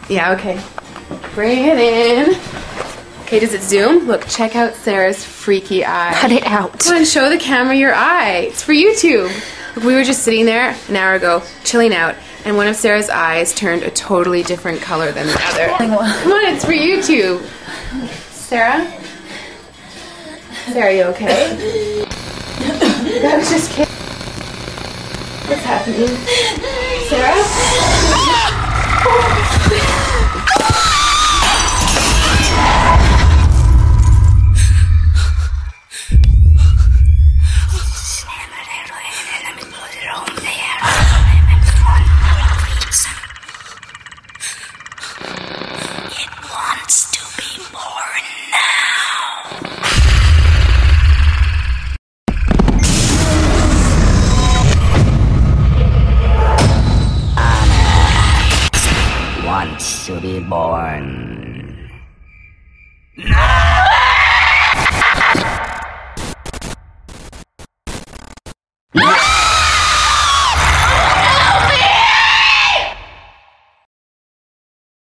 Yeah, okay. Bring it in. Okay, does it zoom? Look, check out Sarah's freaky eye. Cut it out. Come on, show the camera your eye. It's for YouTube. Look, we were just sitting there an hour ago, chilling out, and one of Sarah's eyes turned a totally different color than the other. Come on, it's for YouTube. Sarah? Sarah, you okay? I was just kidding. What's happening? Sarah? It wants to be born now. Anna wants to be born